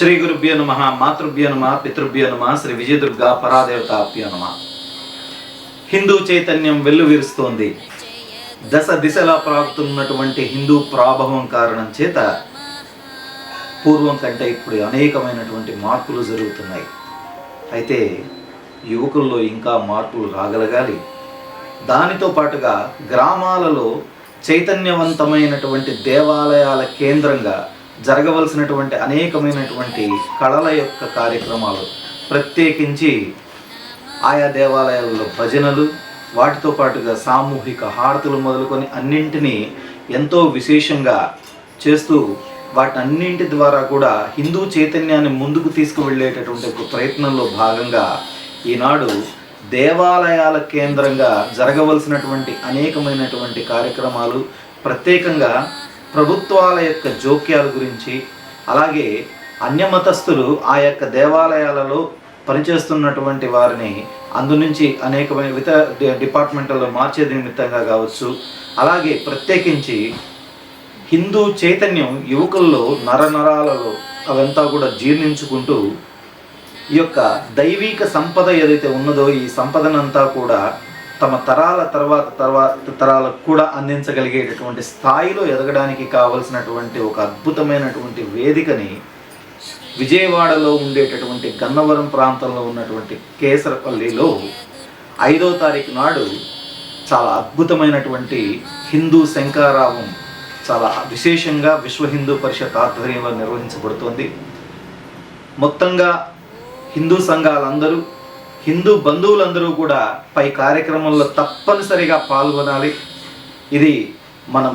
శ్రీ గురుభ్యో నమః, మాతృభ్యో నమః, పితృభ్యో నమః, శ్రీ విజయదుర్గా పరాదేవతాభ్యో నమః. హిందూ చైతన్యం వెల్లువిరుస్తోంది. దశ దిశలా ప్రాగుతున్నటువంటి హిందూ ప్రాభవం కారణం చేత పూర్వం కంటే ఇప్పుడు అనేకమైనటువంటి మార్పులు జరుగుతున్నాయి. అయితే యువకుల్లో ఇంకా మార్పులు రాగలగాలి. దానితో పాటుగా గ్రామాలలో చైతన్యవంతమైనటువంటి దేవాలయాల కేంద్రంగా జరగవలసినటువంటి అనేకమైనటువంటి కళల యొక్క కార్యక్రమాలు, ప్రత్యేకించి ఆయా దేవాలయాలలో భజనలు, వాటితో పాటుగా సామూహిక హారతులు మొదలుకొని అన్నింటినీ ఎంతో విశేషంగా చేస్తూ వాటన్నింటి ద్వారా కూడా హిందూ చైతన్యాన్ని ముందుకు తీసుకువెళ్ళేటటువంటి ఒక ప్రయత్నంలో భాగంగా ఈనాడు దేవాలయాల కేంద్రంగా జరగవలసినటువంటి అనేకమైనటువంటి కార్యక్రమాలు, ప్రత్యేకంగా ప్రభుత్వాల యొక్క జోక్యాల గురించి, అలాగే అన్యమతస్థులు ఆ యొక్క దేవాలయాలలో పనిచేస్తున్నటువంటి వారిని అందు నుంచి అనేకమైన ఇతర డిపార్ట్మెంట్లలో మార్చే నిమిత్తంగా కావచ్చు, అలాగే ప్రత్యేకించి హిందూ చైతన్యం యువకుల్లో నరనరాలలో అవంతా కూడా జీర్ణించుకుంటూ ఈ యొక్క దైవిక సంపద ఏదైతే ఉన్నదో ఈ సంపదనంతా కూడా తమ తర్వాత తరాలకు కూడా అందించగలిగేటటువంటి స్థాయిలో ఎదగడానికి కావలసినటువంటి ఒక అద్భుతమైనటువంటి వేదికని విజయవాడలో ఉండేటటువంటి గన్నవరం ప్రాంతంలో ఉన్నటువంటి కేసరపల్లిలో 5వ తారీఖు నాడు చాలా అద్భుతమైనటువంటి హిందూ శంఖారావం చాలా విశేషంగా విశ్వ హిందూ పరిషత్ ఆధ్వర్యంలో నిర్వహించబడుతోంది. మొత్తంగా హిందూ సంఘాలందరూ, హిందూ బంధువులందరూ కూడా పై కార్యక్రమంలో తప్పనిసరిగా పాల్గొనాలి. ఇది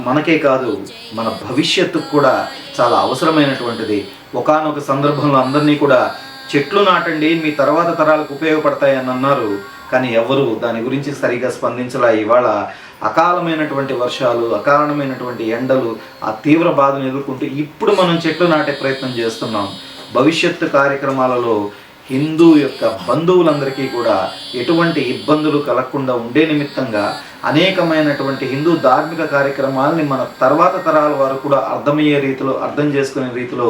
మనకే కాదు, మన భవిష్యత్తుకు కూడా చాలా అవసరమైనటువంటిది. ఒకానొక సందర్భంలో అందరినీ కూడా చెట్లు నాటండి, మీ తర్వాత తరాలకు ఉపయోగపడతాయని అన్నారు. కానీ ఎవరు దాని గురించి సరిగా స్పందించలా. ఇవాళ అకాలమైనటువంటి వర్షాలు, అకారణమైనటువంటి ఎండలు, ఆ తీవ్ర బాధను ఎదుర్కొంటూ ఇప్పుడు మనం చెట్లు నాటే ప్రయత్నం చేస్తున్నాం. భవిష్యత్తు కార్యక్రమాలలో హిందూ యొక్క బంధువులందరికీ కూడా ఎటువంటి ఇబ్బందులు కలగకుండా ఉండే నిమిత్తంగా అనేకమైనటువంటి హిందూ ధార్మిక కార్యక్రమాలని మన తర్వాత తరాల వారు కూడా అర్థమయ్యే రీతిలో, అర్థం చేసుకునే రీతిలో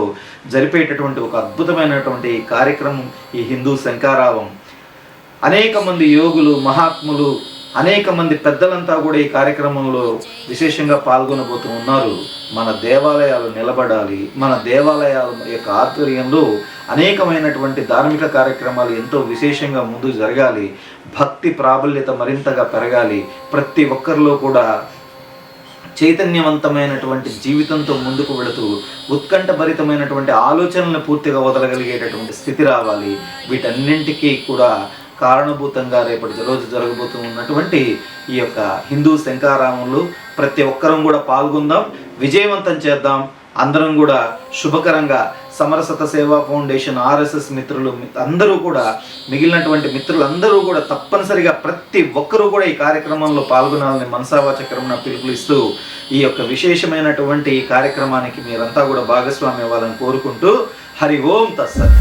జరిపేటటువంటి ఒక అద్భుతమైనటువంటి కార్యక్రమం ఈ హిందూ శంఖారావం. అనేక మంది యోగులు, మహాత్ములు, అనేక మంది పెద్దలంతా కూడా ఈ కార్యక్రమంలో విశేషంగా పాల్గొనబోతూ ఉన్నారు. మన దేవాలయాలు నిలబడాలి, మన దేవాలయాల యొక్క ఆధ్వర్యంలో అనేకమైనటువంటి ధార్మిక కార్యక్రమాలు ఎంతో విశేషంగా ముందుకు జరగాలి. భక్తి ప్రాబల్యత మరింతగా పెరగాలి. ప్రతి ఒక్కరిలో కూడా చైతన్యవంతమైనటువంటి జీవితంతో ముందుకు వెళుతూ ఉత్కంఠభరితమైనటువంటి ఆలోచనలను పూర్తిగా వదలగలిగేటటువంటి స్థితి రావాలి. వీటన్నింటికీ కూడా కారణభూతంగా రేపటి రోజు జరగబోతూ ఉన్నటువంటి ఈ యొక్క హిందూ శంఖారామంలో ప్రతి ఒక్కరం కూడా పాల్గొందాం, విజయవంతం చేద్దాం. అందరం కూడా శుభకరంగా సమరసత సేవా ఫౌండేషన్, ఆర్ఎస్ఎస్ మిత్రులు అందరూ కూడా, మిగిలినటువంటి మిత్రులందరూ కూడా తప్పనిసరిగా ప్రతి ఒక్కరూ కూడా ఈ కార్యక్రమంలో పాల్గొనాలని మనసావాచక్రమున పిలుపులు ఇస్తూ ఈ యొక్క విశేషమైనటువంటి ఈ కార్యక్రమానికి మీరంతా కూడా భాగస్వామ్యం అవ్వాలని కోరుకుంటూ హరి ఓం తత్సత్.